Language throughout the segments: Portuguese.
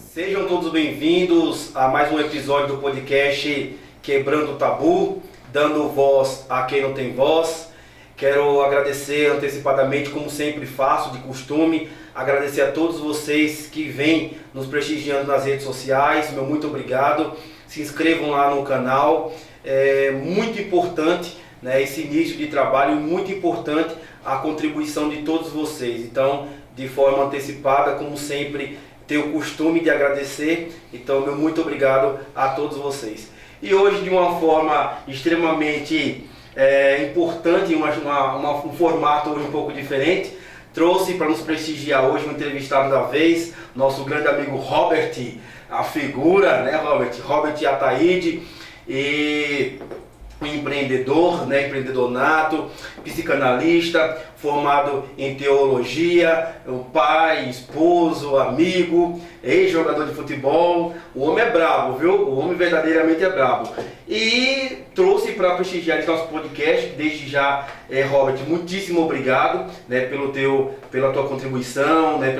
Sejam todos bem-vindos a mais um episódio do podcast Quebrando o Tabu, dando voz a quem não tem voz. Quero agradecer antecipadamente, como sempre faço, de costume, agradecer a todos vocês que vêm nos prestigiando nas redes sociais. Meu muito obrigado. Se inscrevam lá no canal. É muito importante, né, esse início de trabalho, e muito importante a contribuição de todos vocês. Então, de forma antecipada, como sempre, tenho o costume de agradecer. Então, meu muito obrigado a todos vocês. E hoje, de uma forma extremamente importante, um formato hoje um pouco diferente, trouxe para nos prestigiar hoje um entrevistado da vez, nosso grande amigo Robert, a figura, né, Robert Ataíde, e um empreendedor, né, empreendedor nato, psicanalista, formado em teologia, um pai, esposo, amigo, ex-jogador de futebol. O homem é brabo, viu? O homem verdadeiramente é brabo. E trouxe para prestigiar esse nosso podcast, desde já, Robert, muitíssimo obrigado, né, pela tua contribuição, né,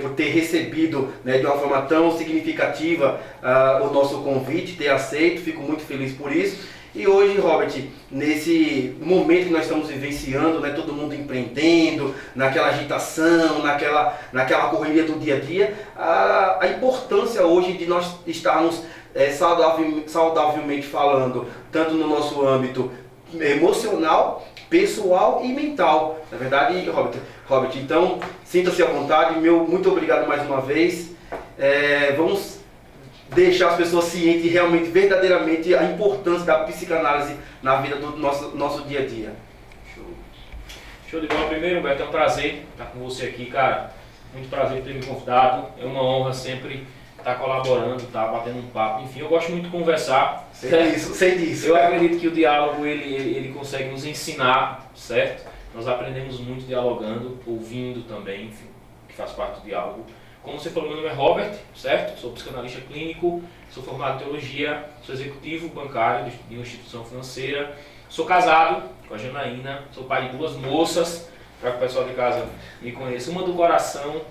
por ter recebido, né, de uma forma tão significativa o nosso convite, ter aceito, fico muito feliz por isso. E hoje, Robert, nesse momento que nós estamos vivenciando, né, todo mundo empreendendo, naquela agitação, naquela correria do dia a dia, a importância hoje de nós estarmos saudavelmente falando, tanto no nosso âmbito emocional, pessoal e mental. Na verdade, Robert, então, sinta-se à vontade, muito obrigado mais uma vez. Vamos deixar as pessoas cientes realmente, verdadeiramente, a importância da psicanálise na vida do nosso dia a dia. Show de bola. Primeiro, Humberto, é um prazer estar com você aqui, cara. Muito prazer por ter me convidado. É uma honra sempre estar colaborando, estar batendo um papo. Enfim, eu gosto muito de conversar. Sei disso. Eu acredito que o diálogo ele consegue nos ensinar, certo? Nós aprendemos muito dialogando, ouvindo também, enfim, que faz parte do diálogo. Como você falou, meu nome é Robert, certo? Sou psicanalista clínico, sou formado em teologia, sou executivo bancário de uma instituição financeira, sou casado com a Janaína, sou pai de 2 moças, para que o pessoal de casa me conheça, uma do coração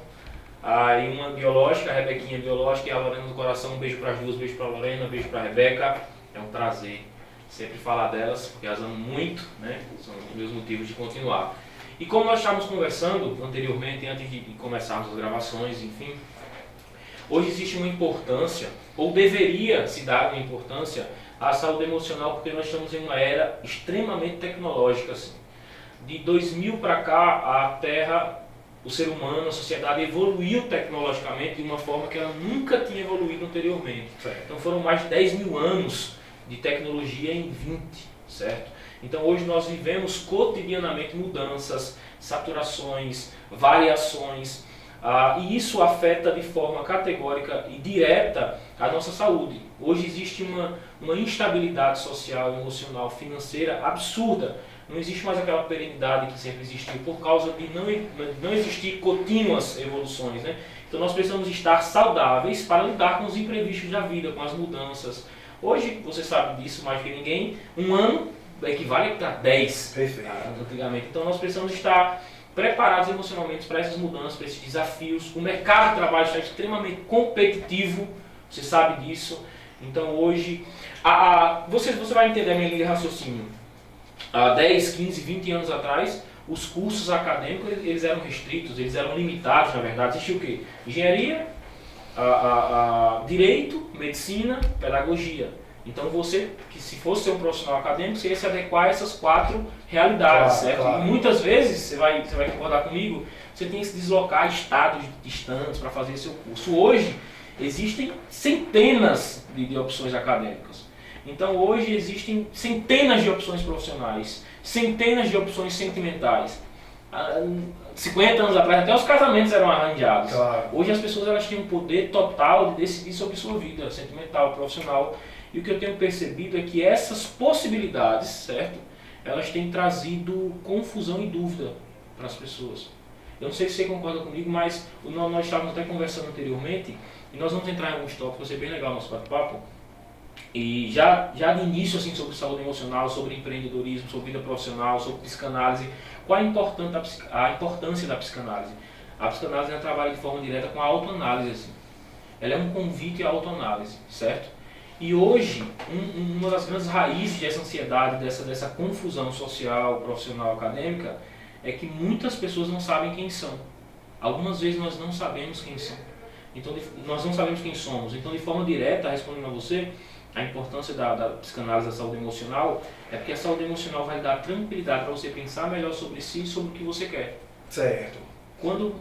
e uma biológica, a Rebequinha biológica e a Lorena do coração. Um beijo para as duas, beijo para a Lorena, beijo para a Rebeca. É um prazer sempre falar delas, porque elas amam muito, né? São os meus motivos de continuar. E como nós estávamos conversando anteriormente, antes de começarmos as gravações, enfim, hoje existe uma importância, ou deveria se dar uma importância, à saúde emocional, porque nós estamos em uma era extremamente tecnológica. Assim. De 2000 para cá, a Terra, o ser humano, a sociedade evoluiu tecnologicamente de uma forma que ela nunca tinha evoluído anteriormente. Certo. Então foram mais de 10 mil anos de tecnologia em 20, certo? Então hoje nós vivemos cotidianamente mudanças, saturações, variações, e isso afeta de forma categórica e direta a nossa saúde. Hoje existe uma instabilidade social, emocional, financeira absurda. Não existe mais aquela perenidade que sempre existiu por causa de não existir contínuas evoluções, né? Então nós precisamos estar saudáveis para lidar com os imprevistos da vida, com as mudanças. Hoje, você sabe disso mais que ninguém, um ano equivale a 10 anos antigamente. Então nós precisamos estar preparados emocionalmente para essas mudanças, para esses desafios. O mercado de trabalho está extremamente competitivo, você sabe disso. Então hoje, você vai entender a minha linha de raciocínio. Há 10, 15, 20 anos atrás, os cursos acadêmicos eles eram restritos, eles eram limitados, na verdade. Existia o quê? Engenharia, direito, medicina, pedagogia. Então você, que se fosse ser um profissional acadêmico, você ia se adequar a essas 4 realidades, certo? Claro. E muitas vezes, você vai concordar comigo, você tem que se deslocar a estados distantes para fazer seu curso. Hoje, existem centenas de opções acadêmicas. Então hoje existem centenas de opções profissionais, centenas de opções sentimentais. 50 anos atrás, até os casamentos eram arranjados. Claro. Hoje as pessoas elas têm um poder total de decidir sobre sua vida sentimental, profissional. E o que eu tenho percebido é que essas possibilidades, certo? Elas têm trazido confusão e dúvida para as pessoas. Eu não sei se você concorda comigo, mas nós estávamos até conversando anteriormente, e nós vamos entrar em alguns tópicos, vai ser bem legal o nosso bate-papo. E já de início assim, sobre saúde emocional, sobre empreendedorismo, sobre vida profissional, sobre psicanálise, qual a importância da psicanálise? A psicanálise ela trabalha de forma direta com a autoanálise. Assim. Ela é um convite à autoanálise, certo? E hoje, uma das grandes raízes dessa ansiedade, dessa confusão social, profissional, acadêmica, é que muitas pessoas não sabem quem são. Algumas vezes nós não sabemos quem são. Então, nós não sabemos quem somos. Então, de forma direta, respondendo a você, a importância da psicanálise da saúde emocional é porque a saúde emocional vai dar tranquilidade para você pensar melhor sobre si e sobre o que você quer. Certo.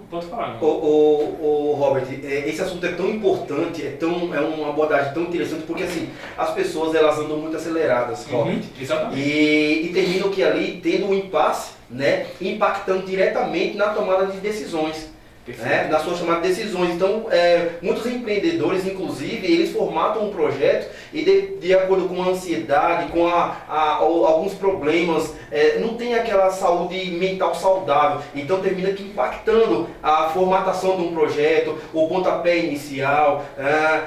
Pode falar. Robert, esse assunto é tão importante, é uma abordagem tão interessante, porque assim, as pessoas elas andam muito aceleradas, Robert. Exatamente. E terminam que ali tendo um impasse, né, impactando diretamente na tomada de decisões. Né, nas suas chamadas decisões. Então, muitos empreendedores, inclusive, eles formatam um projeto e de acordo com a ansiedade, com alguns problemas, não tem aquela saúde mental saudável. Então, termina que impactando a formatação de um projeto, o pontapé inicial,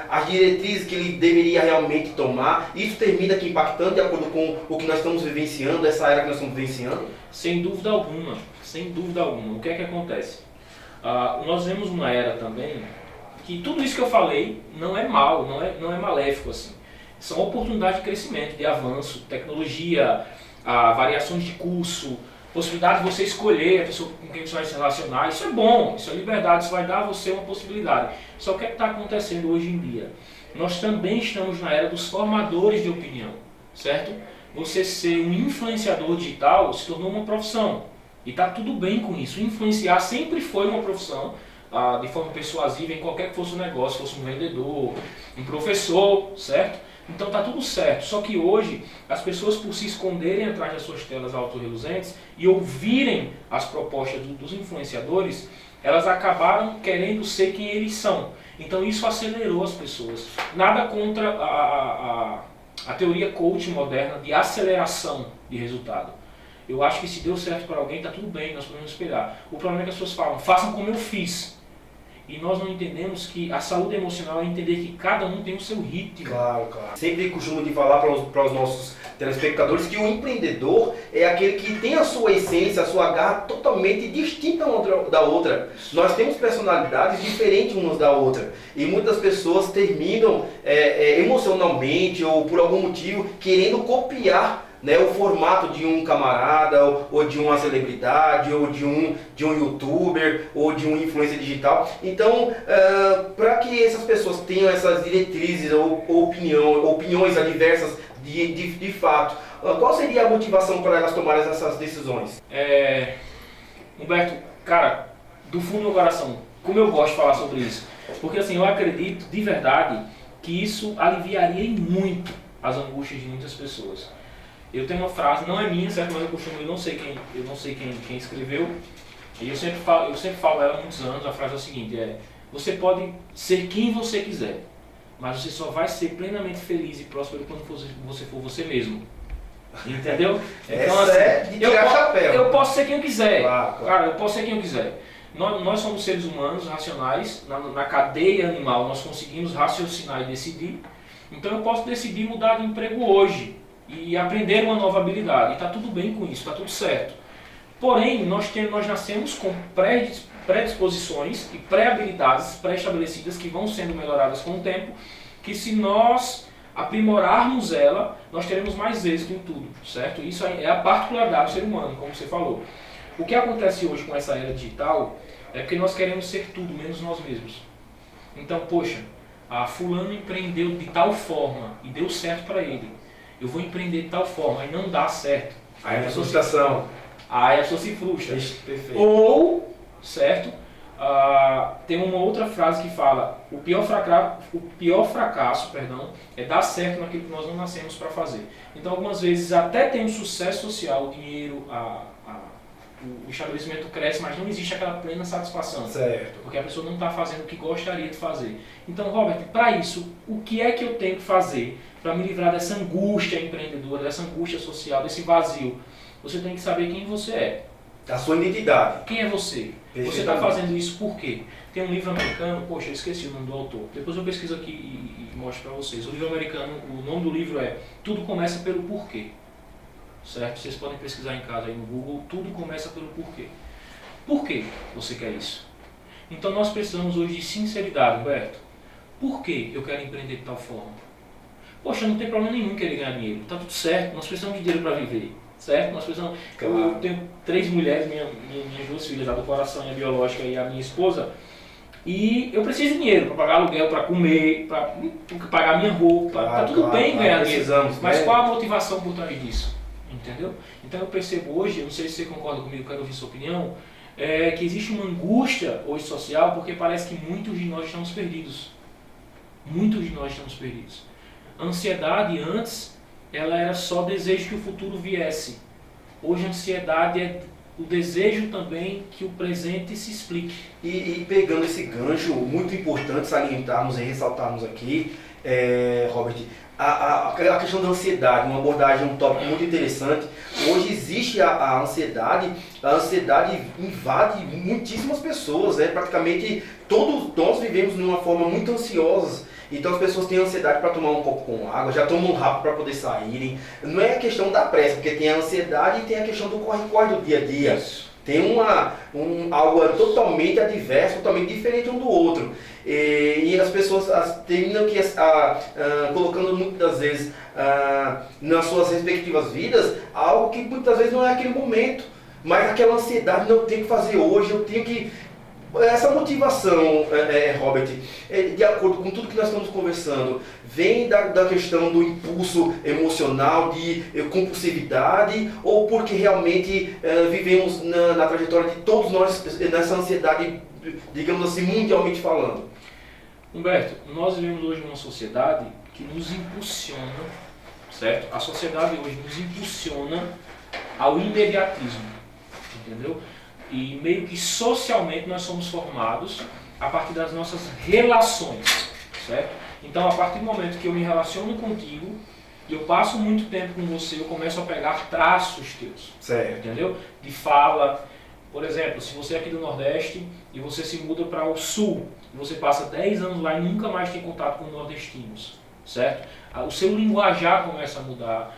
as diretrizes que ele deveria realmente tomar. Isso termina que impactando de acordo com o que nós estamos vivenciando, essa era que nós estamos vivenciando. Sem dúvida alguma, sem dúvida alguma. O que é que acontece? Nós vemos uma era também que tudo isso que eu falei não é mal, não é maléfico assim. São oportunidades de crescimento, de avanço, tecnologia, variações de curso, possibilidade de você escolher a pessoa com quem você vai se relacionar. Isso é bom, isso é liberdade, isso vai dar a você uma possibilidade. Só que o que está acontecendo hoje em dia? Nós também estamos na era dos formadores de opinião, certo? Você ser um influenciador digital se tornou uma profissão. E está tudo bem com isso. Influenciar sempre foi uma profissão, de forma persuasiva, em qualquer que fosse o negócio, fosse um vendedor, um professor, certo? Então está tudo certo. Só que hoje, as pessoas por se esconderem atrás das suas telas autorreluzentes e ouvirem as propostas dos influenciadores, elas acabaram querendo ser quem eles são. Então isso acelerou as pessoas. Nada contra a teoria coach moderna de aceleração de resultado. Eu acho que se deu certo para alguém, está tudo bem, nós podemos esperar. O problema é que as pessoas falam, façam como eu fiz. E nós não entendemos que a saúde emocional é entender que cada um tem o seu ritmo. Claro, claro. Sempre costumo de falar para os nossos telespectadores que o empreendedor é aquele que tem a sua essência, a sua garra totalmente distinta uma da outra. Nós temos personalidades diferentes umas da outra. E muitas pessoas terminam emocionalmente ou por algum motivo querendo copiar, né, o formato de um camarada, ou de uma celebridade, ou de um youtuber, ou de um influencer digital. Então, para que essas pessoas tenham essas diretrizes ou opiniões adversas de fato, qual seria a motivação para elas tomarem essas decisões? Humberto, cara, do fundo do meu coração, como eu gosto de falar sobre isso, porque assim, eu acredito de verdade que isso aliviaria muito as angústias de muitas pessoas. Eu tenho uma frase, não é minha, certo? Mas eu não sei quem escreveu. E eu sempre falo ela há muitos anos. A frase é a seguinte: você pode ser quem você quiser, mas você só vai ser plenamente feliz e próspero quando você for você mesmo. Entendeu? Então, essa é de tirar chapéu. Eu posso ser quem eu quiser. Claro. Cara, eu posso ser quem eu quiser. Nós somos seres humanos racionais. Na cadeia animal nós conseguimos raciocinar e decidir. Então eu posso decidir mudar de emprego hoje e aprender uma nova habilidade. E está tudo bem com isso, está tudo certo. Porém, nós nascemos com predisposições e pré-habilidades pré-estabelecidas que vão sendo melhoradas com o tempo, que se nós aprimorarmos ela, nós teremos mais êxito em tudo, certo? Isso é a particularidade do ser humano, como você falou. O que acontece hoje com essa era digital é que nós queremos ser tudo, menos nós mesmos. Então, poxa, fulano empreendeu de tal forma e deu certo para ele. Eu vou empreender de tal forma e não dá certo. Aí a frustração. Aí a pessoa se frustra. Perfeito. Ou, certo? Tem uma outra frase que fala: o pior fracasso é dar certo naquilo que nós não nascemos para fazer. Então, algumas vezes até tem um sucesso social, o dinheiro, o estabelecimento cresce, mas não existe aquela plena satisfação. Certo. Porque a pessoa não está fazendo o que gostaria de fazer. Então, Robert, para isso, o que é que eu tenho que fazer para me livrar dessa angústia empreendedora, dessa angústia social, desse vazio? Você tem que saber quem você é. A sua identidade. Quem é você? Você está fazendo isso por quê? Tem um livro americano, poxa, eu esqueci o nome do autor. Depois eu pesquiso aqui e mostro para vocês. O livro americano, o nome do livro é Tudo Começa pelo Porquê. Certo? Vocês podem pesquisar em casa aí no Google. Tudo começa pelo porquê. Por que você quer isso? Então nós precisamos hoje de sinceridade, Humberto. Por que eu quero empreender de tal forma? Poxa, não tem problema nenhum querer ganhar dinheiro. Está tudo certo, nós precisamos de dinheiro para viver. Certo? Nós precisamos. Claro. Eu tenho 3 mulheres, minhas 2 filhas, a do coração e a biológica e a minha esposa. E eu preciso de dinheiro para pagar aluguel, para comer, para pagar minha roupa. Está tudo bem ganhar dinheiro. Mas qual a motivação por trás disso? Entendeu? Então eu percebo hoje, eu não sei se você concorda comigo, quero ouvir sua opinião, que existe uma angústia hoje social porque parece que muitos de nós estamos perdidos. Muitos de nós estamos perdidos. A ansiedade antes, ela era só desejo que o futuro viesse. Hoje a ansiedade é o desejo também que o presente se explique. E pegando esse gancho, muito importante salientarmos e ressaltarmos aqui, Robert, a questão da ansiedade, uma abordagem, um tópico muito interessante. Hoje existe a ansiedade invade muitíssimas pessoas, praticamente todos nós vivemos de uma forma muito ansiosa. Então as pessoas têm ansiedade para tomar um copo com água, já tomam rápido para poder saírem. Não é a questão da pressa, porque tem a ansiedade e tem a questão do corre-corre do dia a dia. Isso. Tem algo totalmente adverso, totalmente diferente um do outro. E as pessoas terminam colocando muitas vezes nas suas respectivas vidas algo que muitas vezes não é aquele momento. Mas aquela ansiedade, não, eu tenho que fazer hoje, eu tenho que... Essa motivação, Robert, de acordo com tudo que nós estamos conversando, vem da questão do impulso emocional, de compulsividade, ou porque realmente vivemos na trajetória de todos nós nessa ansiedade, digamos assim, mundialmente falando? Humberto, nós vivemos hoje numa sociedade que nos impulsiona, certo? A sociedade hoje nos impulsiona ao imediatismo, entendeu? E meio que socialmente nós somos formados a partir das nossas relações, certo? Então a partir do momento que eu me relaciono contigo e eu passo muito tempo com você, eu começo a pegar traços teus, certo? Entendeu? De fala. Por exemplo, se você é aqui do Nordeste e você se muda para o Sul, e você passa 10 anos lá e nunca mais tem contato com nordestinos, certo? O seu linguajar começa a mudar.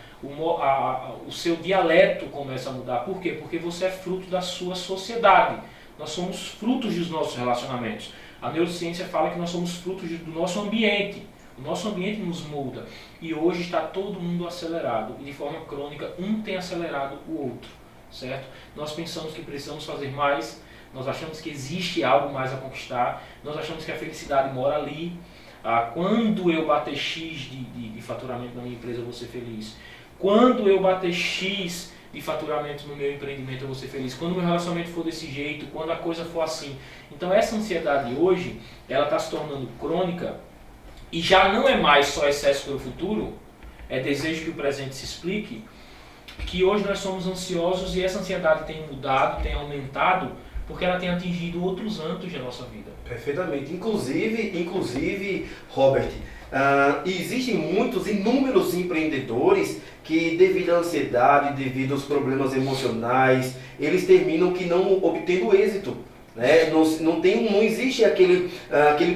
O seu dialeto começa a mudar. Por quê? Porque você é fruto da sua sociedade. Nós somos frutos dos nossos relacionamentos. A neurociência fala que nós somos frutos do nosso ambiente. O nosso ambiente nos molda. E hoje está todo mundo acelerado. E de forma crônica, um tem acelerado o outro. Certo? Nós pensamos que precisamos fazer mais. Nós achamos que existe algo mais a conquistar. Nós achamos que a felicidade mora ali. Quando eu bater X de faturamento na minha empresa, eu vou ser feliz. Quando eu bater X de faturamento no meu empreendimento, eu vou ser feliz. Quando o meu relacionamento for desse jeito, quando a coisa for assim. Então essa ansiedade hoje, ela está se tornando crônica e já não é mais só excesso pelo futuro, é desejo que o presente se explique, que hoje nós somos ansiosos e essa ansiedade tem mudado, tem aumentado, porque ela tem atingido outros âmbitos da nossa vida. Perfeitamente. Inclusive, Robert, existem inúmeros empreendedores que, devido à ansiedade, devido aos problemas emocionais, eles terminam que não obtendo êxito. Né? Não existe aquele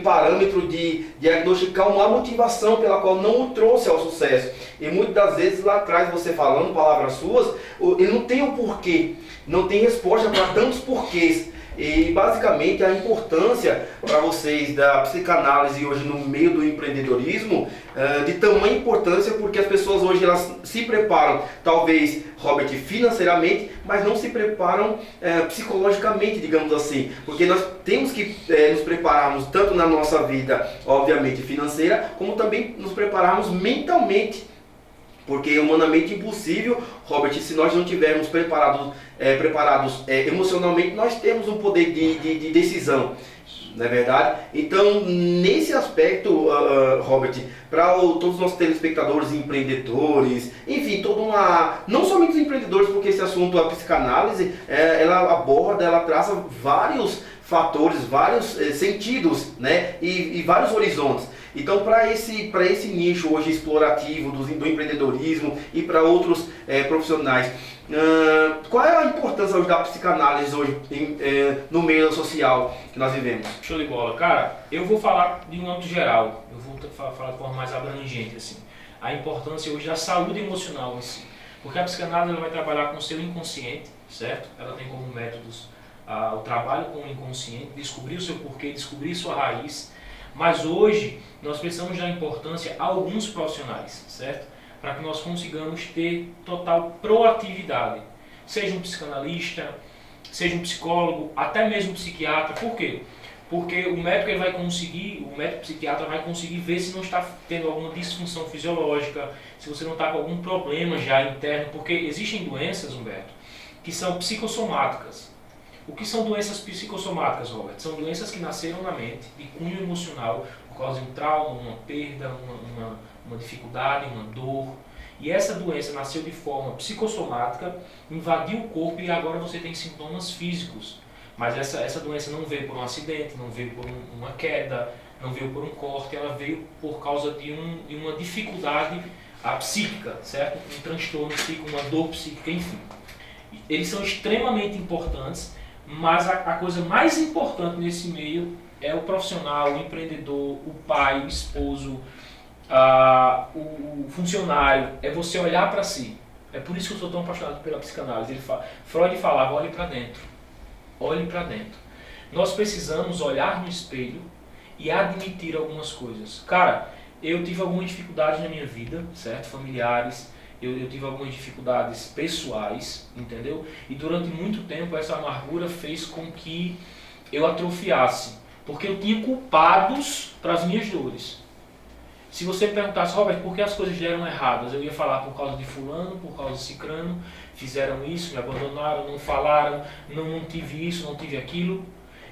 parâmetro de diagnosticar uma motivação pela qual não o trouxe ao sucesso. E muitas das vezes lá atrás, você falando palavras suas, ele não tem o porquê, não tem resposta para tantos porquês. E basicamente a importância para vocês da psicanálise hoje no meio do empreendedorismo, de tamanha importância, porque as pessoas hoje elas se preparam, talvez, Robert, financeiramente, mas não se preparam psicologicamente, digamos assim, porque nós temos que nos prepararmos tanto na nossa vida, obviamente, financeira, como também nos prepararmos mentalmente. Porque é humanamente impossível, Robert, se nós não estivermos preparados emocionalmente, nós temos um poder de decisão, não é verdade? Então, nesse aspecto, Robert, para todos os nossos telespectadores e empreendedores, enfim, não somente os empreendedores, porque esse assunto, a psicanálise, ela aborda, ela traça vários fatores, vários sentidos, né? E vários horizontes. Então, para esse nicho hoje explorativo do empreendedorismo e para outros profissionais. Qual é a importância hoje da psicanálise hoje no meio social que nós vivemos? Show de bola. Cara, eu vou falar de um âmbito geral, eu vou falar de forma mais abrangente, assim. A importância hoje da saúde emocional em si. Porque a psicanálise ela vai trabalhar com o seu inconsciente, certo? Ela tem como métodos o trabalho com o inconsciente, descobrir o seu porquê, descobrir sua raiz. Mas hoje nós precisamos dar importância a alguns profissionais, certo? Para que nós consigamos ter total proatividade. Seja um psicanalista, seja um psicólogo, até mesmo um psiquiatra. Por quê? Porque o médico o médico psiquiatra vai conseguir ver se não está tendo alguma disfunção fisiológica, se você não está com algum problema já interno, porque existem doenças, Humberto, que são psicossomáticas. O que são doenças psicossomáticas, Robert? São doenças que nasceram na mente, de cunho emocional, por causa de um trauma, uma perda, uma dificuldade, uma dor. E essa doença nasceu de forma psicossomática, invadiu o corpo e agora você tem sintomas físicos. Mas essa doença não veio por um acidente, não veio por uma queda, não veio por um corte, ela veio por causa de uma dificuldade psíquica, certo? Um transtorno psíquico, uma dor psíquica, enfim. Eles são extremamente importantes, mas a coisa mais importante nesse meio é o profissional, o empreendedor, o pai, o esposo, o funcionário, é você olhar para si. É por isso que eu sou tão apaixonado pela psicanálise. Freud falava, olhe para dentro. Olhe para dentro. Nós precisamos olhar no espelho e admitir algumas coisas. Cara, eu tive algumas dificuldades na minha vida, certo? Familiares, eu tive algumas dificuldades pessoais, entendeu? E durante muito tempo essa amargura fez com que eu atrofiasse, porque eu tinha culpados para as minhas dores. Se você perguntasse, Robert, por que as coisas deram erradas? Eu ia falar por causa de fulano, por causa de cicrano, fizeram isso, me abandonaram, não falaram, não tive isso, não tive aquilo.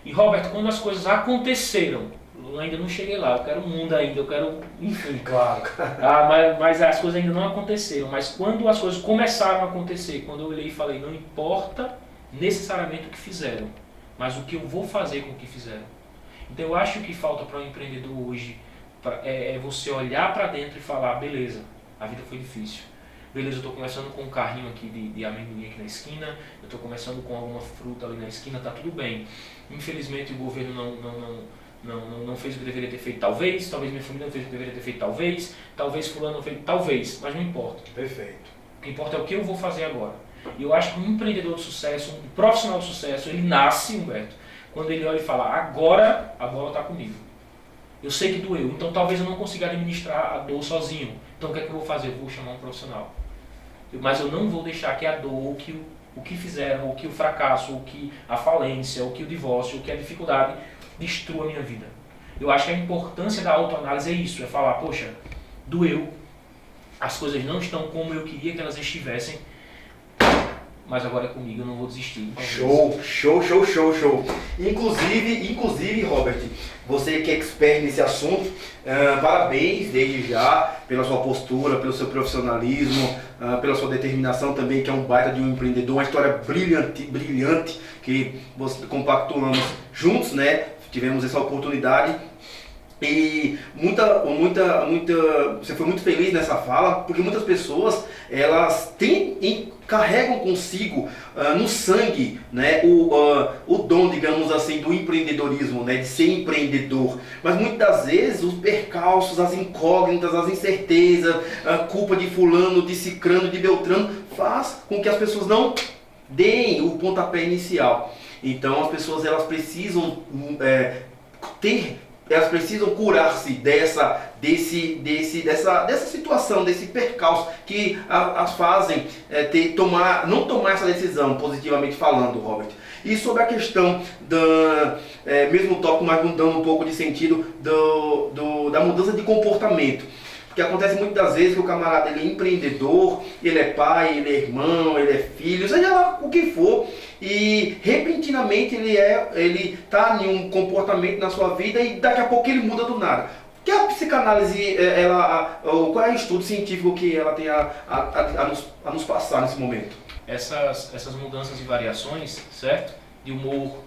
E Robert, quando as coisas aconteceram, eu ainda não cheguei lá, eu quero o mundo ainda, eu quero, enfim. Claro. Mas as coisas ainda não aconteceram. Mas quando as coisas começaram a acontecer, quando eu olhei e falei, não importa necessariamente o que fizeram, mas o que eu vou fazer com o que fizeram. Então eu acho que falta para um empreendedor hoje é você olhar para dentro e falar, beleza, a vida foi difícil. Beleza, eu estou começando com um carrinho aqui de amendoim aqui na esquina, eu estou começando com alguma fruta ali na esquina, tá tudo bem. Infelizmente o governo não fez o que deveria ter feito, talvez minha família não fez o que deveria ter feito, talvez fulano não fez, talvez, mas não importa. Perfeito. O que importa é o que eu vou fazer agora. E eu acho que um empreendedor de sucesso, um profissional de sucesso, ele nasce, Humberto, quando ele olha e fala, agora a bola está comigo. Eu sei que doeu, então talvez eu não consiga administrar a dor sozinho. Então o que é que eu vou fazer? Eu vou chamar um profissional. Mas eu não vou deixar que a dor, o que fizeram, ou que o fracasso, ou que a falência, ou que o divórcio, ou que a dificuldade destrua a minha vida. Eu acho que a importância da autoanálise é isso, é falar, poxa, doeu, as coisas não estão como eu queria que elas estivessem, mas agora é comigo, eu não vou desistir. Show. Inclusive, Robert, você que é expert nesse assunto, parabéns desde já pela sua postura, pelo seu profissionalismo, pela sua determinação também, que é um baita de um empreendedor, uma história brilhante que compactuamos juntos, né? Tivemos essa oportunidade. E você foi muito feliz nessa fala, porque muitas pessoas elas carregam consigo no sangue, né, o dom, digamos assim, do empreendedorismo, né, de ser empreendedor. Mas muitas das vezes os percalços, as incógnitas, as incertezas, a culpa de fulano, de cicrano, de beltrano, faz com que as pessoas não deem o pontapé inicial. Então as pessoas elas precisam elas precisam curar-se dessa situação, desse percalço que as fazem não tomar essa decisão, positivamente falando, Robert. E sobre a questão mesmo tópico, mas dando um pouco de sentido da mudança de comportamento. Porque acontece muitas das vezes que o camarada ele é empreendedor, ele é pai, ele é irmão, ele é filho, seja lá o que for, e repentinamente ele está em um comportamento na sua vida e daqui a pouco ele muda do nada. O que a psicanálise, qual é o estudo científico que ela tem a nos passar nesse momento? Essas mudanças e variações, certo? De humor,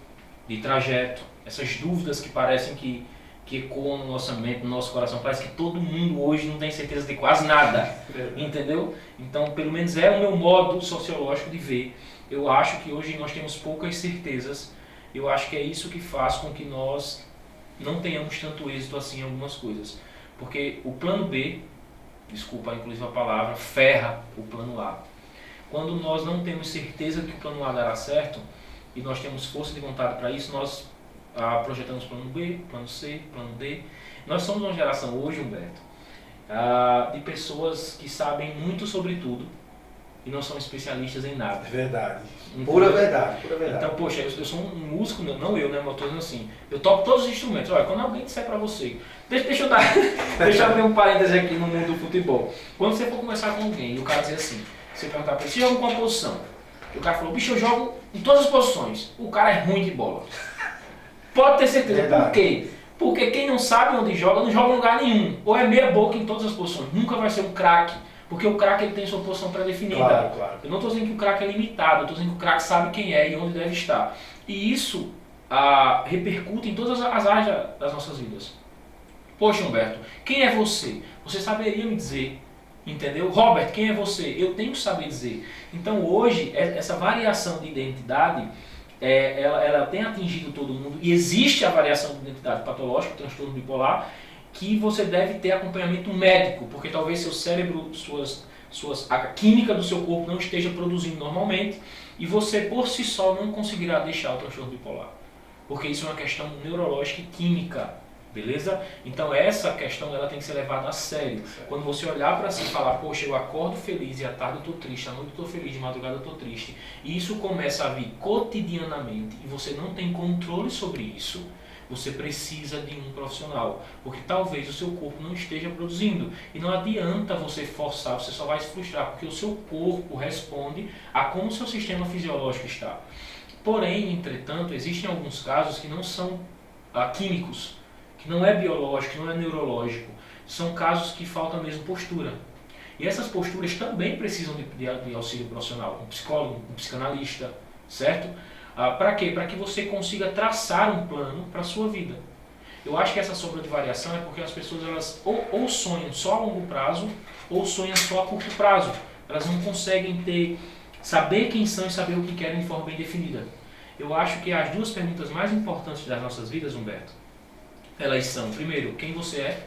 de trajeto, essas dúvidas que parecem que que ecoam no nosso mente, no nosso coração. Parece que todo mundo hoje não tem certeza de quase nada, entendeu? Então, pelo menos é o meu modo sociológico de ver. Eu acho que hoje nós temos poucas certezas. Eu acho que é isso que faz com que nós não tenhamos tanto êxito assim em algumas coisas. Porque o plano B, desculpa inclusive a palavra, ferra o plano A. Quando nós não temos certeza que o plano A dará certo, e nós temos força de vontade para isso, nós projetamos plano B, plano C, plano D. Nós somos uma geração hoje, Humberto, de pessoas que sabem muito sobre tudo e não são especialistas em nada. É verdade. Entendeu? Pura verdade, pura verdade. Então, poxa, eu sou um músico, não eu, né, mas eu tô dizendo assim, eu toco todos os instrumentos. Olha, quando alguém disser para você, deixa eu abrir um parêntese aqui no mundo do futebol. Quando você for conversar com alguém e o cara dizer assim, você perguntar para ele, você joga com uma posição? E o cara falou, bicho, eu jogo em todas as posições. O cara é ruim de bola. Pode ter certeza. Verdade. Por quê? Porque quem não sabe onde joga, não joga em lugar nenhum. Ou é meia boca em todas as posições. Nunca vai ser um craque. Porque o craque ele tem sua posição pré-definida. Claro, claro. Eu não estou dizendo que o craque é limitado, eu estou dizendo que o craque sabe quem é e onde deve estar. E isso repercute em todas as áreas das nossas vidas. Poxa, Humberto, quem é você? Você saberia me dizer, entendeu? Robert, quem é você? Eu tenho que saber dizer. Então hoje, essa variação de identidade, ela tem atingido todo mundo. E existe a variação de identidade patológica, o transtorno bipolar, que você deve ter acompanhamento médico, porque talvez seu cérebro, a química do seu corpo não esteja produzindo normalmente e você por si só não conseguirá deixar o transtorno bipolar, porque isso é uma questão neurológica e química, beleza? Então essa questão ela tem que ser levada a sério. Quando você olhar para si e falar, poxa, eu acordo feliz e à tarde eu estou triste, à noite eu estou feliz, de madrugada eu estou triste, e isso começa a vir cotidianamente e você não tem controle sobre isso, você precisa de um profissional, porque talvez o seu corpo não esteja produzindo. E não adianta você forçar, você só vai se frustrar, porque o seu corpo responde a como o seu sistema fisiológico está. Porém, entretanto, existem alguns casos que não são químicos, que não é biológico, que não é neurológico. São casos que falta mesmo postura. E essas posturas também precisam de auxílio profissional, um psicólogo, um psicanalista, certo? Para quê? Para que você consiga traçar um plano para a sua vida. Eu acho que essa sombra de variação é porque as pessoas elas ou sonham só a longo prazo ou sonham só a curto prazo. Elas não conseguem saber quem são e saber o que querem de forma bem definida. Eu acho que as duas perguntas mais importantes das nossas vidas, Humberto, elas são, primeiro, quem você é.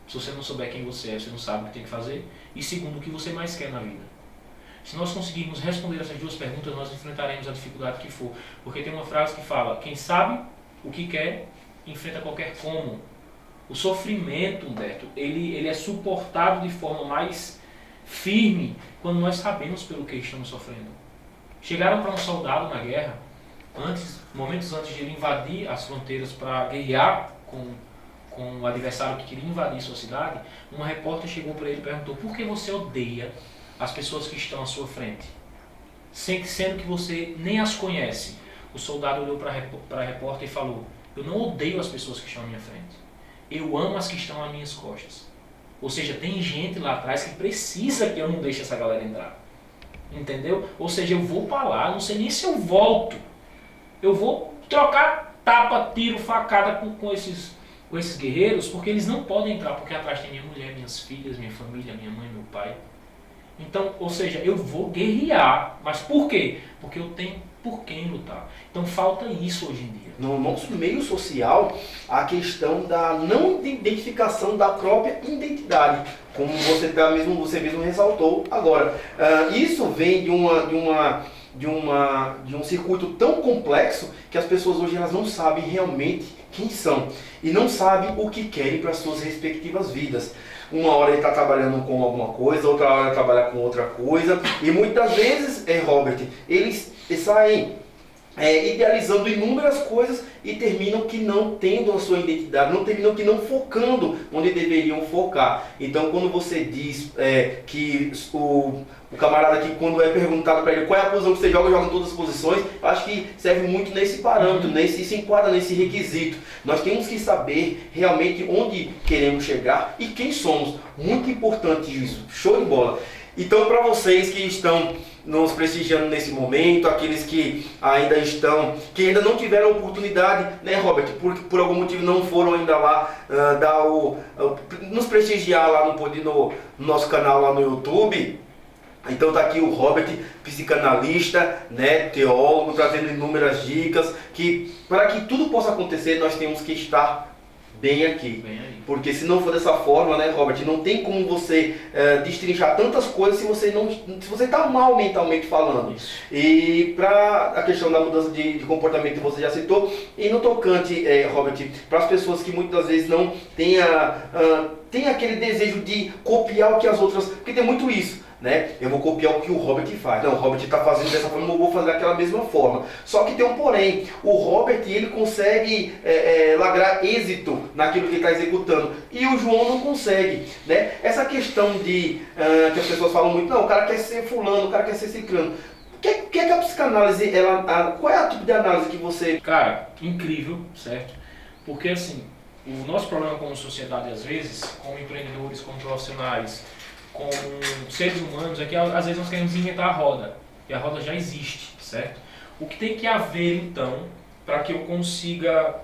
Se você não souber quem você é, você não sabe o que tem que fazer. E segundo, o que você mais quer na vida. Se nós conseguirmos responder essas duas perguntas, nós enfrentaremos a dificuldade que for. Porque tem uma frase que fala, quem sabe o que quer, enfrenta qualquer como. O sofrimento, Humberto, ele é suportado de forma mais firme quando nós sabemos pelo que estamos sofrendo. Chegaram para um soldado na guerra, momentos antes de ele invadir as fronteiras para guerrear com o adversário que queria invadir sua cidade, uma repórter chegou para ele e perguntou, por que você odeia as pessoas que estão à sua frente, sendo que você nem as conhece? O soldado olhou para a repórter e falou, eu não odeio as pessoas que estão à minha frente, eu amo as que estão às minhas costas. Ou seja, tem gente lá atrás que precisa que eu não deixe essa galera entrar, entendeu? Ou seja, eu vou para lá, não sei nem se eu volto, eu vou trocar tapa, tiro, facada com esses guerreiros, porque eles não podem entrar, porque atrás tem minha mulher, minhas filhas, minha família, minha mãe, meu pai. Então, ou seja, eu vou guerrear. Mas por quê? Porque eu tenho por quem lutar. Então falta isso hoje em dia. No nosso meio social, a questão da não identificação da própria identidade, como você mesmo ressaltou agora. Isso vem de um circuito tão complexo que as pessoas hoje elas não sabem realmente quem são e não sabem o que querem para as suas respectivas vidas. Uma hora ele está trabalhando com alguma coisa, outra hora ele trabalha com outra coisa. E muitas vezes, Robert, eles saem idealizando inúmeras coisas e terminam que não tendo a sua identidade, terminam que não focando onde deveriam focar. Então quando você diz que o camarada que quando é perguntado para ele qual é a posição que você joga em todas as posições, eu acho que serve muito nesse parâmetro, se enquadra nesse requisito. Nós temos que saber realmente onde queremos chegar e quem somos. Muito importante isso, show de bola. Então, para vocês que estão nos prestigiando nesse momento, aqueles que ainda não tiveram oportunidade, né, Robert, por algum motivo não foram ainda lá nos prestigiar lá no nosso canal lá no YouTube. Então tá aqui o Robert, psicanalista, né, teólogo, trazendo inúmeras dicas, que para que tudo possa acontecer nós temos que estar bem aqui. Porque se não for dessa forma, né, Robert, não tem como você destrinchar tantas coisas se você está mal mentalmente falando. Isso. E para a questão da mudança de comportamento que você já citou, e no tocante, Robert, para as pessoas que muitas vezes não têm aquele desejo de copiar o que as outras... Porque tem muito isso. Né? Eu vou copiar o que o Robert faz. Não, o Robert está fazendo dessa forma, eu vou fazer daquela mesma forma. Só que tem um porém. O Robert, ele consegue lograr êxito naquilo que ele está executando. E o João não consegue. Né? Essa questão que as pessoas falam muito, não, o cara quer ser fulano, o cara quer ser ciclano. O que é que a psicanálise, qual é a tipo de análise que você... Cara, incrível, certo? Porque assim, o nosso problema como sociedade, às vezes, como empreendedores, como profissionais, como seres humanos, é que às vezes nós queremos inventar a roda, e a roda já existe, certo? O que tem que haver então, para que eu consiga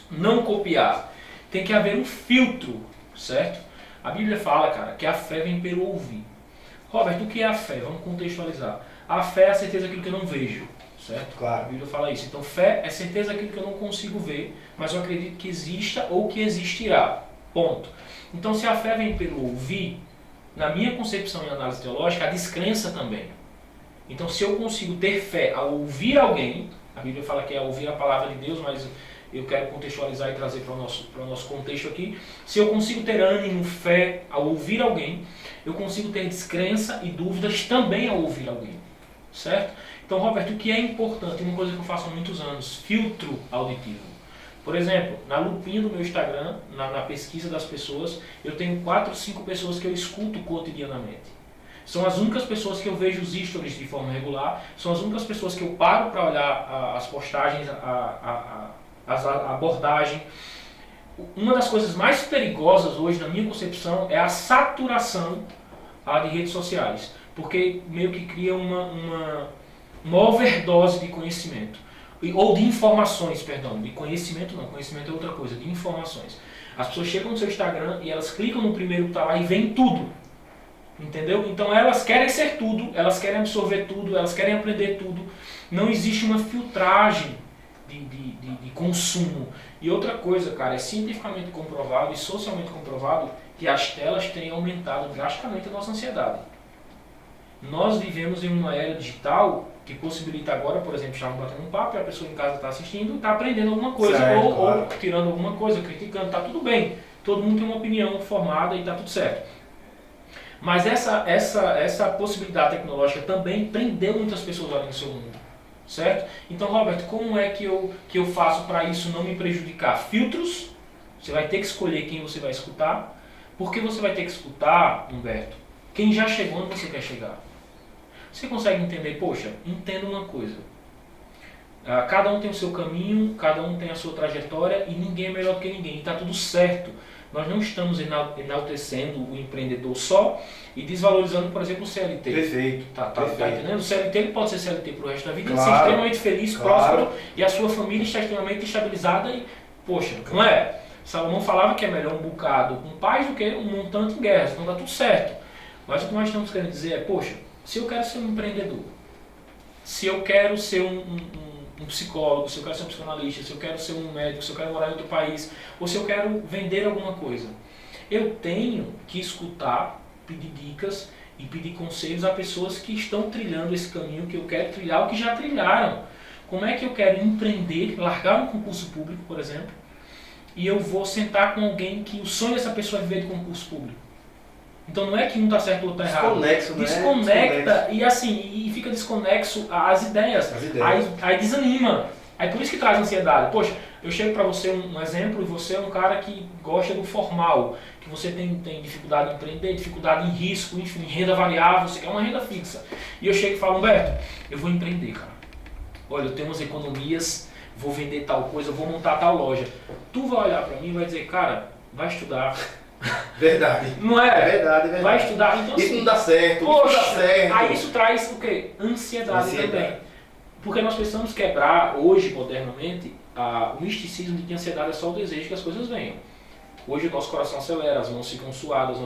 não copiar, tem que haver um filtro, certo? A Bíblia fala, cara, que a fé vem pelo ouvir. Robert, o que é a fé? Vamos contextualizar. A fé é a certeza daquilo que eu não vejo, certo? Claro. A Bíblia fala isso. Então fé é certeza daquilo que eu não consigo ver, mas eu acredito que exista ou que existirá, ponto. Então se a fé vem pelo ouvir, na minha concepção e análise teológica, a descrença também. Então, se eu consigo ter fé ao ouvir alguém, a Bíblia fala que é ouvir a palavra de Deus, mas eu quero contextualizar e trazer para o nosso contexto aqui. Se eu consigo ter ânimo, fé ao ouvir alguém, eu consigo ter descrença e dúvidas também ao ouvir alguém. Certo? Então, Roberto, o que é importante, uma coisa que eu faço há muitos anos, filtro auditivo. Por exemplo, na lupinha do meu Instagram, na pesquisa das pessoas, eu tenho 4, 5 pessoas que eu escuto cotidianamente. São as únicas pessoas que eu vejo os stories de forma regular, são as únicas pessoas que eu paro para olhar as postagens, a abordagem. Uma das coisas mais perigosas hoje, na minha concepção, é a saturação de redes sociais, porque meio que cria uma overdose de conhecimento. Ou de informações, perdão, de conhecimento não, conhecimento é outra coisa, de informações. As pessoas chegam no seu Instagram e elas clicam no primeiro que está lá e vem tudo. Entendeu? Então elas querem ser tudo, elas querem absorver tudo, elas querem aprender tudo. Não existe uma filtragem de consumo. E outra coisa, cara, é cientificamente comprovado e socialmente comprovado que as telas têm aumentado drasticamente a nossa ansiedade. Nós vivemos em uma era digital que possibilita agora, por exemplo, estarmos batendo um papo e a pessoa em casa está assistindo e está aprendendo alguma coisa, certo, ou tirando alguma coisa, criticando, está tudo bem. Todo mundo tem uma opinião formada e está tudo certo. Mas essa possibilidade tecnológica também prendeu muitas pessoas ali no seu mundo, certo? Então, Robert, como é que eu faço para isso não me prejudicar? Filtros, você vai ter que escolher quem você vai escutar. Por que você vai ter que escutar, Humberto? Quem já chegou onde você quer chegar. Você consegue entender? Poxa, entenda uma coisa. Cada um tem o seu caminho, cada um tem a sua trajetória e ninguém é melhor do que ninguém. E está tudo certo. Nós não estamos enaltecendo o empreendedor só e desvalorizando, por exemplo, o CLT. Perfeito. Tá entendendo? O CLT ele pode ser CLT para o resto da vida, claro, ser extremamente feliz, claro, próspero e a sua família está extremamente estabilizada e, poxa, não é? Salomão falava que é melhor um bocado com paz do que um montante em guerra, então está tudo certo. Mas o que nós estamos querendo dizer é, poxa, se eu quero ser um empreendedor, se eu quero ser um psicólogo, se eu quero ser um psicanalista, se eu quero ser um médico, se eu quero morar em outro país, ou se eu quero vender alguma coisa, eu tenho que escutar, pedir dicas e pedir conselhos a pessoas que estão trilhando esse caminho que eu quero trilhar ou que já trilharam. Como é que eu quero empreender, largar um concurso público, por exemplo, e eu vou sentar com alguém que o sonho dessa pessoa é viver de concurso público? Então não é que um está certo ou outro está errado. Desconecta e assim, e fica desconexo às ideias. Aí desanima. Aí por isso que traz ansiedade. Poxa, eu chego para você um exemplo e você é um cara que gosta do formal, que você tem dificuldade em empreender, dificuldade em risco, enfim, renda variável, você quer uma renda fixa. E eu chego e falo, Humberto, eu vou empreender, cara. Olha, eu tenho umas economias, vou vender tal coisa, vou montar tal loja. Tu vai olhar para mim e vai dizer, cara, vai estudar, Verdade. Não é? É verdade, é verdade. Vai estudar, então Isso assim, não dá certo, poxa, isso não dá certo. aí isso traz o quê? Ansiedade também. Porque nós precisamos quebrar, hoje, modernamente, o misticismo de que a ansiedade é só o desejo que as coisas venham. Hoje o nosso coração acelera, as mãos ficam suadas,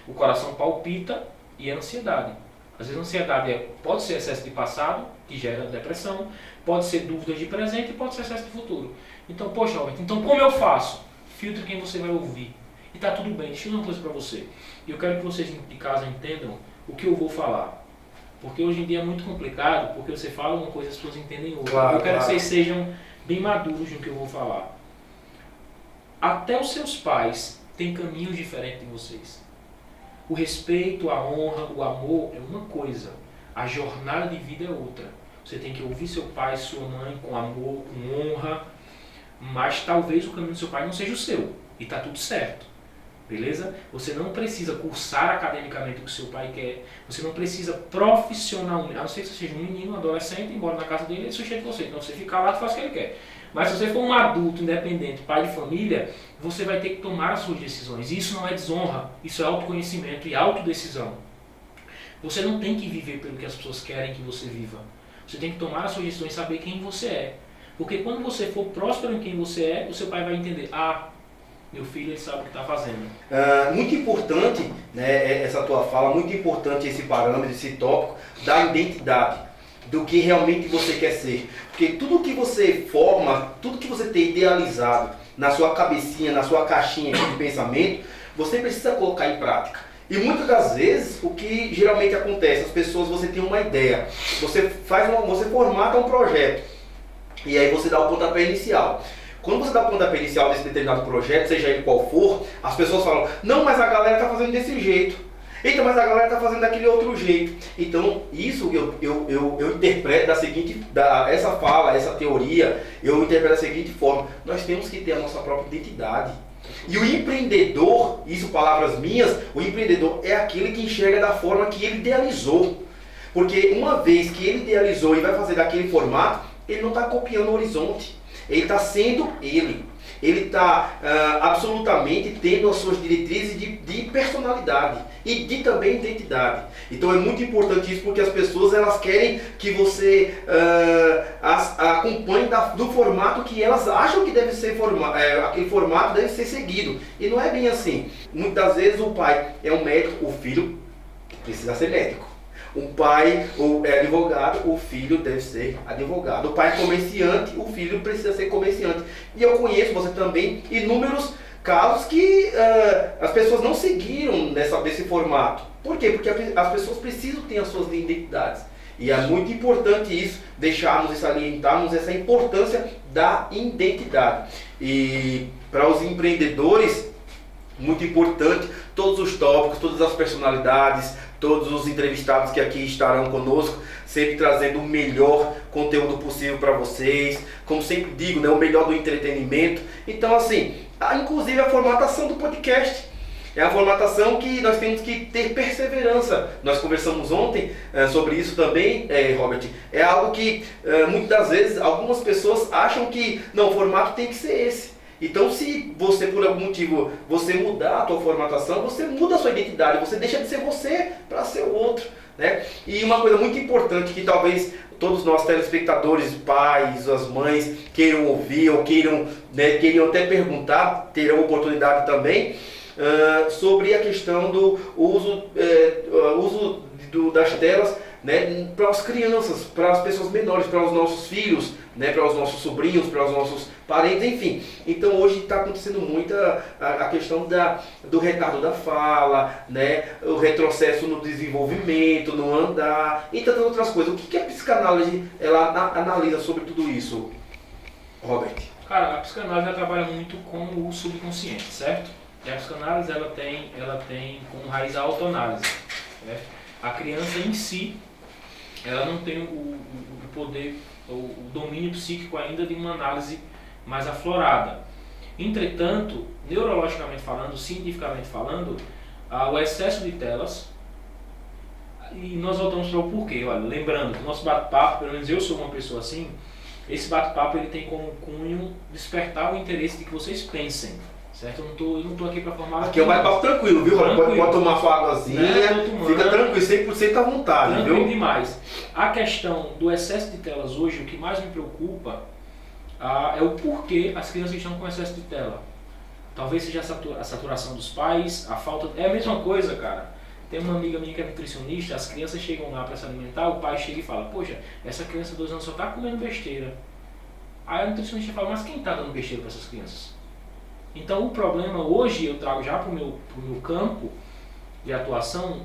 o coração palpita e é ansiedade. Às vezes a ansiedade pode ser excesso de passado, que gera depressão, pode ser dúvidas de presente e pode ser excesso de futuro. Então, poxa, Robert, então como eu faço? Filtre quem você vai ouvir. E tá tudo bem, deixa eu dizer uma coisa para você. Eu quero que vocês de casa entendam o que eu vou falar. Porque hoje em dia é muito complicado, porque você fala uma coisa e as pessoas entendem outra. Claro, eu quero claro. que vocês sejam bem maduros no que eu vou falar. Até os seus pais têm caminhos diferentes de vocês. O respeito, a honra, o amor é uma coisa. A jornada de vida é outra. Você tem que ouvir seu pai, sua mãe com amor, com honra, mas talvez o caminho do seu pai não seja o seu. E está tudo certo. Beleza? Você não precisa cursar academicamente o que seu pai quer. Você não precisa profissionalmente, a não ser que você seja um menino, um adolescente, embora na casa dele, ele sujeita você. Então você fica lá e faz o que ele quer. Mas se você for um adulto independente, pai de família, você vai ter que tomar as suas decisões. E isso não é desonra, isso é autoconhecimento e autodecisão. Você não tem que viver pelo que as pessoas querem que você viva. Você tem que tomar as suas decisões e saber quem você é. Porque quando você for próspero em quem você é, o seu pai vai entender, meu filho ele sabe o que está fazendo. Muito importante, né, essa tua fala, muito importante esse parâmetro, esse tópico da identidade, do que realmente você quer ser. Porque tudo que você forma, tudo que você tem idealizado na sua cabecinha, na sua caixinha de pensamento, você precisa colocar em prática. E muitas das vezes, o que geralmente acontece, as pessoas, você tem uma ideia, você formata um projeto, e aí você dá o pontapé inicial. Quando você dá o pontapé inicial desse determinado projeto, seja ele qual for, as pessoas falam, não, mas a galera está fazendo desse jeito. Eita, mas a galera está fazendo daquele outro jeito. Então, isso eu interpreto essa fala, essa teoria, eu interpreto da seguinte forma, nós temos que ter a nossa própria identidade. E o empreendedor, isso palavras minhas, o empreendedor é aquele que enxerga da forma que ele idealizou. Porque uma vez que ele idealizou e vai fazer daquele formato, ele não está copiando o horizonte. Ele está sendo ele. Ele está absolutamente tendo as suas diretrizes de personalidade e de também identidade. Então é muito importante isso, porque as pessoas elas querem que você as acompanhe do formato que elas acham que deve ser aquele formato deve ser seguido. E não é bem assim. Muitas vezes o pai é um médico, o filho precisa ser médico. O pai é advogado, o filho deve ser advogado. O pai é comerciante, o filho precisa ser comerciante. E eu conheço, você também, inúmeros casos que as pessoas não seguiram desse formato. Por quê? Porque as pessoas precisam ter as suas identidades. E é muito importante isso, deixarmos e salientarmos essa importância da identidade. E para os empreendedores, muito importante, todos os tópicos, todas as personalidades, todos os entrevistados que aqui estarão conosco, sempre trazendo o melhor conteúdo possível para vocês, como sempre digo, né, o melhor do entretenimento. Então assim, inclusive a formatação do podcast, é a formatação que nós temos que ter perseverança. Nós conversamos ontem sobre isso também, Robert, é algo que muitas das vezes algumas pessoas acham que não, o formato tem que ser esse. Então se você por algum motivo você mudar a tua formatação, você muda a sua identidade, você deixa de ser você para ser o outro, né? E uma coisa muito importante que talvez todos nós telespectadores, pais, as mães queiram ouvir ou queiram até perguntar, terão oportunidade também, sobre a questão do uso das telas, né, para as crianças, para as pessoas menores, para os nossos filhos, né, para os nossos sobrinhos, para os nossos parentes, enfim. Então hoje está acontecendo muito a questão do retardo da fala, né, o retrocesso no desenvolvimento, no andar e tantas outras coisas. O que a psicanálise ela analisa sobre tudo isso, Robert? Cara, a psicanálise ela trabalha muito com o subconsciente, certo? E a psicanálise ela tem como raiz a autoanálise, né? A criança em si, ela não tem o poder, o domínio psíquico ainda de uma análise mais aflorada. Entretanto, neurologicamente falando, cientificamente falando, o excesso de telas, e nós voltamos para o porquê. Olha, lembrando que o nosso bate-papo, pelo menos eu sou uma pessoa assim, esse bate-papo ele tem como cunho despertar o interesse de que vocês pensem, certo? Eu não tô aqui para formar... Aqui é um bate-papo tranquilo, viu? Tranquilo. Pode tomar sua águazinha, fica tranquilo, 100% à vontade, tranquilo viu? demais. A questão do excesso de telas hoje, o que mais me preocupa é o porquê as crianças estão com excesso de tela. Talvez seja a saturação dos pais, a falta... É a mesma coisa, cara. Tem uma amiga minha que é nutricionista, as crianças chegam lá para se alimentar, o pai chega e fala, poxa, essa criança de 2 anos só está comendo besteira. Aí a nutricionista fala, mas quem está dando besteira para essas crianças? Então o problema hoje, eu trago já para o meu campo de atuação,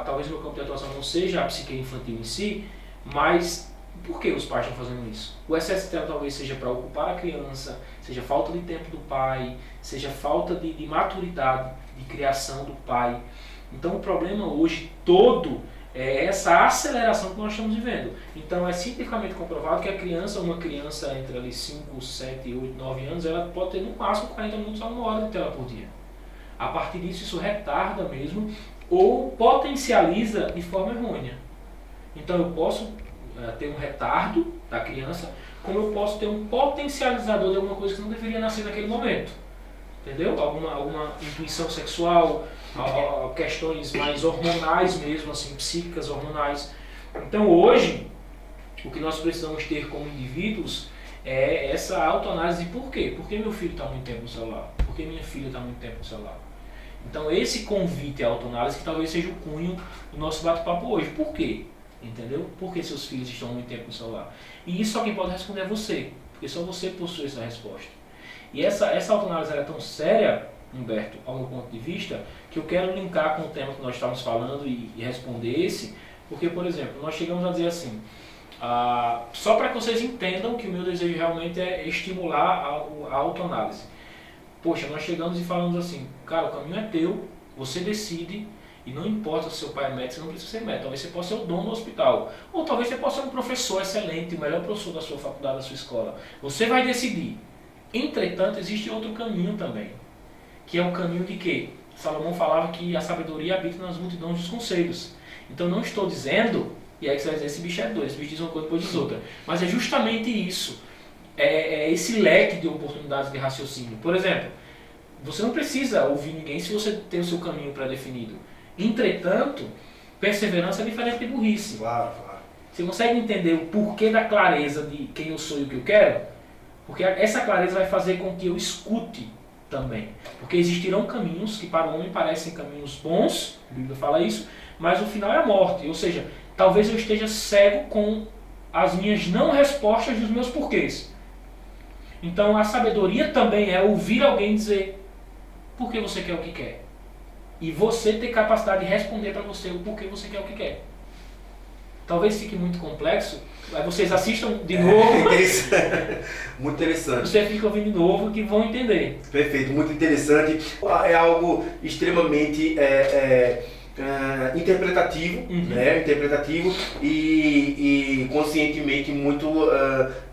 talvez o meu campo de atuação não seja a psique infantil em si, mas por que os pais estão fazendo isso? O excesso de tela talvez seja para ocupar a criança, seja falta de tempo do pai, seja falta de maturidade, de criação do pai. Então o problema hoje todo é essa aceleração que nós estamos vivendo. Então é cientificamente comprovado que uma criança entre ali 5, 7, 8, 9 anos, ela pode ter no máximo 40 minutos a 1 hora de tela por dia. A partir disso, isso retarda mesmo ou potencializa de forma errônea. Então eu posso ter um retardo da criança, como eu posso ter um potencializador de alguma coisa que não deveria nascer naquele momento. Entendeu? Alguma intuição sexual, questões mais hormonais mesmo, assim, psíquicas, hormonais. Então hoje, o que nós precisamos ter como indivíduos é essa autoanálise de por quê? Por que meu filho está muito tempo no celular? Por que minha filha está muito tempo no celular? Então esse convite à autoanálise que talvez seja o cunho do nosso bate-papo hoje. Por quê? Entendeu? Por que seus filhos estão muito tempo no celular? E isso só quem pode responder é você, porque só você possui essa resposta. E essa autoanálise é tão séria, Humberto, ao meu ponto de vista, que eu quero linkar com o tema que nós estávamos falando e responder esse, porque, por exemplo, nós chegamos a dizer assim, só para que vocês entendam que o meu desejo realmente é estimular a autoanálise. Poxa, nós chegamos e falamos assim, cara, o caminho é teu, você decide, e não importa se seu pai é médico, você não precisa ser médico, talvez você possa ser o dono do hospital, ou talvez você possa ser um professor excelente, o melhor professor da sua faculdade, da sua escola. Você vai decidir. Entretanto, existe outro caminho também, que é o caminho de quê? Salomão falava que a sabedoria habita nas multidões dos conselhos. Então não estou dizendo, e aí que você vai dizer, esse bicho é doido, esse bicho diz uma coisa depois diz outra. Mas é justamente isso, é esse leque de oportunidades de raciocínio. Por exemplo, você não precisa ouvir ninguém se você tem o seu caminho pré-definido. Entretanto, perseverança é diferente de burrice. Claro, claro. Você consegue entender o porquê da clareza de quem eu sou e o que eu quero? Porque essa clareza vai fazer com que eu escute também. Porque existirão caminhos que para o homem parecem caminhos bons, a Bíblia fala isso, mas o final é a morte. Ou seja, talvez eu esteja cego com as minhas não respostas dos meus porquês. Então a sabedoria também é ouvir alguém dizer por que você quer o que quer. E você ter capacidade de responder para você o porquê você quer o que quer. Talvez fique muito complexo, aí vocês assistam de novo. Muito interessante. Você fica ouvindo de novo que vão entender. Perfeito, muito interessante. É algo extremamente interpretativo, né? Interpretativo e conscientemente muito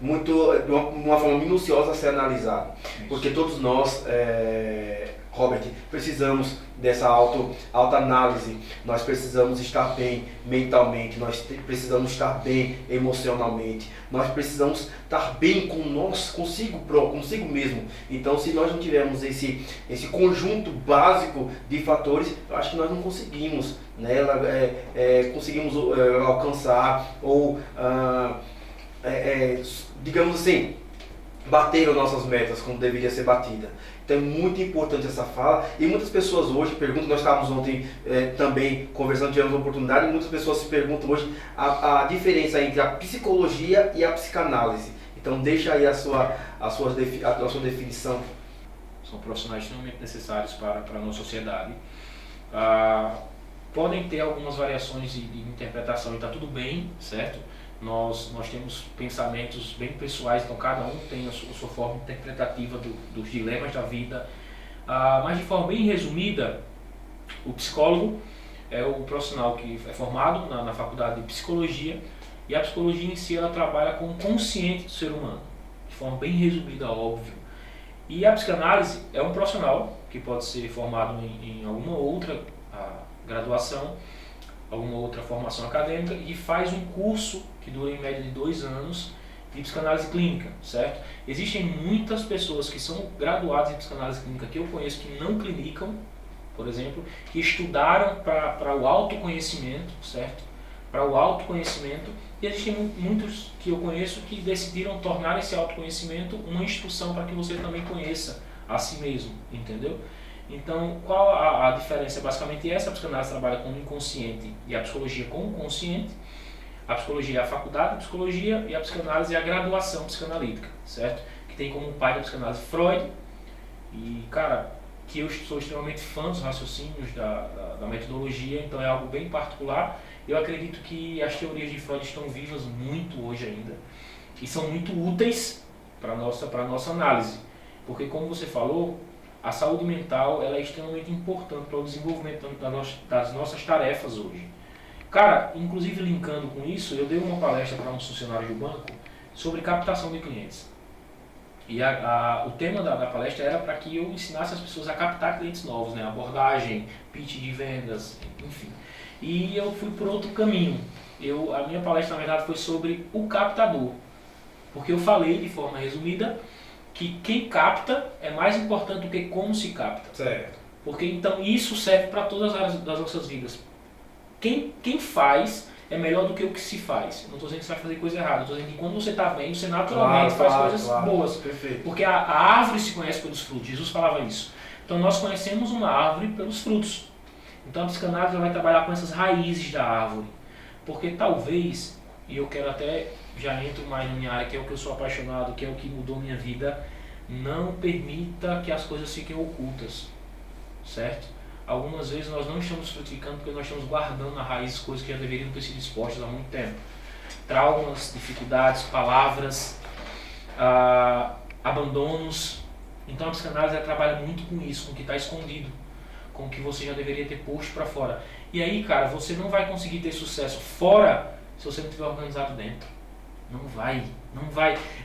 de uma forma minuciosa a ser analisado. Isso. Porque todos nós, Robert, precisamos dessa autoanálise, nós precisamos estar bem mentalmente, nós precisamos estar bem emocionalmente, nós precisamos estar bem consigo mesmo. Então, se nós não tivermos esse conjunto básico de fatores, eu acho que nós não conseguimos, né, conseguimos alcançar ou, digamos assim, bater as nossas metas como deveria ser batida. Então é muito importante essa fala e muitas pessoas hoje perguntam, nós estávamos ontem também conversando, tivemos a oportunidade, e muitas pessoas se perguntam hoje a diferença entre a psicologia e a psicanálise. Então deixa aí a sua definição. São profissionais extremamente necessários para a nossa sociedade. Podem ter algumas variações de interpretação e está tudo bem, certo? Nós temos pensamentos bem pessoais, então cada um tem a sua forma interpretativa dos dilemas da vida. Mas de forma bem resumida, o psicólogo é o profissional que é formado na faculdade de psicologia, e a psicologia em si ela trabalha com o consciente do ser humano, de forma bem resumida, óbvio. E a psicanálise é um profissional que pode ser formado em alguma outra graduação, alguma outra formação acadêmica, e faz um curso que dura em média de 2 anos, de psicanálise clínica, certo? Existem muitas pessoas que são graduadas em psicanálise clínica que eu conheço que não clinicam, por exemplo, que estudaram para o autoconhecimento, certo? Para o autoconhecimento, e existem muitos que eu conheço que decidiram tornar esse autoconhecimento uma instrução para que você também conheça a si mesmo, entendeu? Então, qual a diferença? É basicamente essa: a psicanálise trabalha com o inconsciente e a psicologia com o consciente. A psicologia é a faculdade de psicologia e a psicanálise é a graduação psicanalítica, certo? Que tem como pai da psicanálise Freud, e, cara, que eu sou extremamente fã dos raciocínios da metodologia, então é algo bem particular. Eu acredito que as teorias de Freud estão vivas muito hoje ainda e são muito úteis para a nossa análise, porque, como você falou, a saúde mental ela é extremamente importante para o desenvolvimento das nossas tarefas hoje. Cara, inclusive linkando com isso, eu dei uma palestra para uns funcionários do banco sobre captação de clientes. E o tema da palestra era para que eu ensinasse as pessoas a captar clientes novos, né? Abordagem, pitch de vendas, enfim. E eu fui por outro caminho. A minha palestra, na verdade, foi sobre o captador. Porque eu falei, de forma resumida, que quem capta é mais importante do que como se capta. Certo. Porque então isso serve para todas as áreas das nossas vidas. Quem faz é melhor do que o que se faz. Não estou dizendo que você vai fazer coisa errada, estou dizendo que quando você está bem, você naturalmente faz coisas boas. Perfeito. Porque a árvore se conhece pelos frutos, Jesus falava isso. Então nós conhecemos uma árvore pelos frutos. Então a psicanálise vai trabalhar com essas raízes da árvore. Porque talvez, e eu quero até, já entro mais na minha área, que é o que eu sou apaixonado, que é o que mudou minha vida, não permita que as coisas fiquem ocultas, certo? Algumas vezes nós não estamos frutificando porque nós estamos guardando na raiz coisas que já deveriam ter sido expostas há muito tempo. Traumas, dificuldades, palavras, abandonos. Então a psicanálise trabalha muito com isso, com o que está escondido, com o que você já deveria ter posto para fora. E aí, cara, você não vai conseguir ter sucesso fora se você não estiver organizado dentro. Não vai.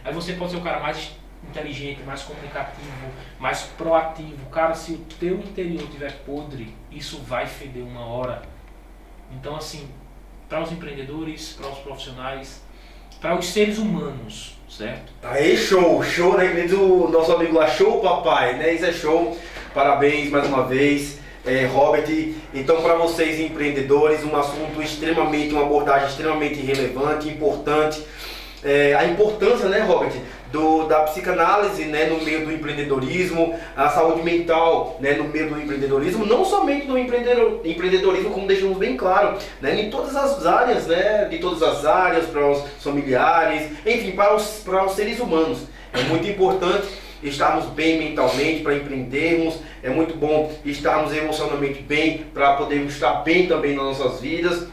Aí você pode ser o cara mais inteligente, mais comunicativo, mais proativo. Cara, se o teu interior estiver podre, isso vai feder uma hora. Então, assim, para os empreendedores, para os profissionais, para os seres humanos, certo? Aí, show, né? Que nem o nosso amigo lá, show papai, né? Isso é show. Parabéns mais uma vez, Robert. Então, para vocês empreendedores, um assunto extremamente, uma abordagem extremamente relevante, importante. A importância, né, Robert, da psicanálise, né, no meio do empreendedorismo, a saúde mental, né, no meio do empreendedorismo, não somente no empreendedorismo, como deixamos bem claro, né, em todas as áreas, né, de todas as áreas, para os familiares, enfim, para os seres humanos. É muito importante estarmos bem mentalmente para empreendermos, é muito bom estarmos emocionalmente bem para podermos estar bem também nas nossas vidas,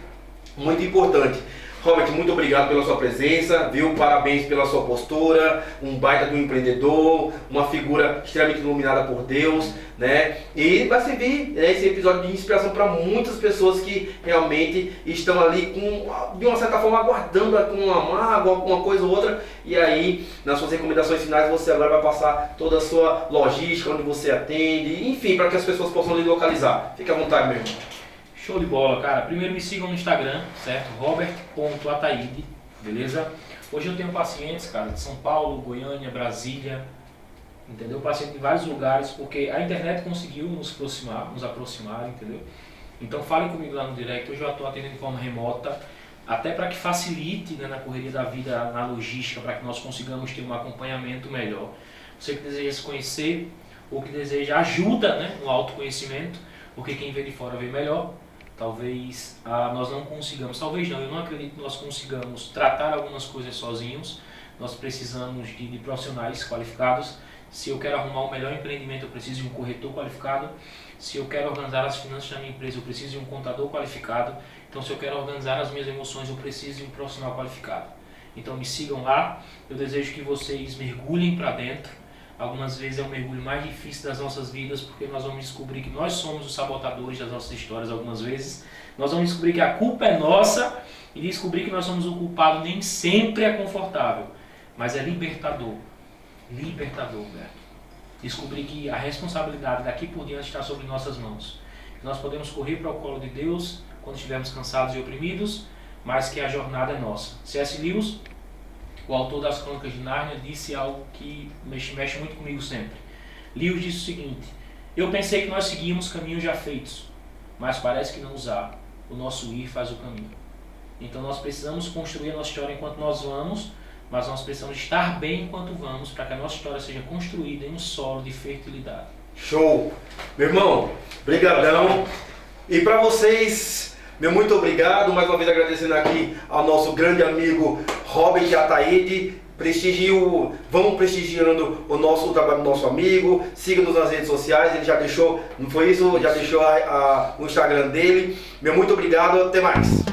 muito importante. Robert, muito obrigado pela sua presença, viu? Parabéns pela sua postura, um baita do empreendedor, uma figura extremamente iluminada por Deus, né? E vai servir esse episódio de inspiração para muitas pessoas que realmente estão ali de uma certa forma aguardando com uma mágoa, alguma coisa ou outra, e aí nas suas recomendações finais você agora vai passar toda a sua logística, onde você atende, enfim, para que as pessoas possam lhe localizar. Fique à vontade, meu irmão. Show de bola, cara. Primeiro me sigam no Instagram, certo? Robert.ataide, beleza? Hoje eu tenho pacientes, cara, de São Paulo, Goiânia, Brasília, entendeu? Paciente de vários lugares, porque a internet conseguiu nos aproximar, entendeu? Então fale comigo lá no direct. Hoje eu estou atendendo de forma remota, até para que facilite, né, na correria da vida, na logística, para que nós consigamos ter um acompanhamento melhor. Você que deseja se conhecer, ou que deseja ajuda, né, no autoconhecimento, porque quem vê de fora vê melhor. Talvez nós não consigamos, talvez não, eu não acredito que nós consigamos tratar algumas coisas sozinhos. Nós precisamos de profissionais qualificados. Se eu quero arrumar um melhor empreendimento, eu preciso de um corretor qualificado. Se eu quero organizar as finanças da minha empresa, eu preciso de um contador qualificado. Então, se eu quero organizar as minhas emoções, eu preciso de um profissional qualificado. Então, me sigam lá. Eu desejo que vocês mergulhem para dentro. Algumas vezes é o mergulho mais difícil das nossas vidas, porque nós vamos descobrir que nós somos os sabotadores das nossas histórias algumas vezes. Nós vamos descobrir que a culpa é nossa, e descobrir que nós somos o culpado nem sempre é confortável, mas é libertador. Libertador, Beto. Descobrir que a responsabilidade daqui por diante está sobre nossas mãos. Que nós podemos correr para o colo de Deus quando estivermos cansados e oprimidos, mas que a jornada é nossa. C.S. Lewis, o autor das Crônicas de Nárnia, disse algo que mexe muito comigo sempre. Lewis disse o seguinte: eu pensei que nós seguíamos caminhos já feitos, mas parece que não os há. O nosso ir faz o caminho. Então nós precisamos construir a nossa história enquanto nós vamos, mas nós precisamos estar bem enquanto vamos, para que a nossa história seja construída em um solo de fertilidade. Show! Meu irmão, brigadão. E para vocês, meu muito obrigado. Mais uma vez agradecendo aqui ao nosso grande amigo Robert Ataíde. Vamos prestigiando o trabalho do nosso amigo. Siga-nos nas redes sociais. Ele já deixou, não foi isso? Já deixou o Instagram dele. Meu muito obrigado. Até mais.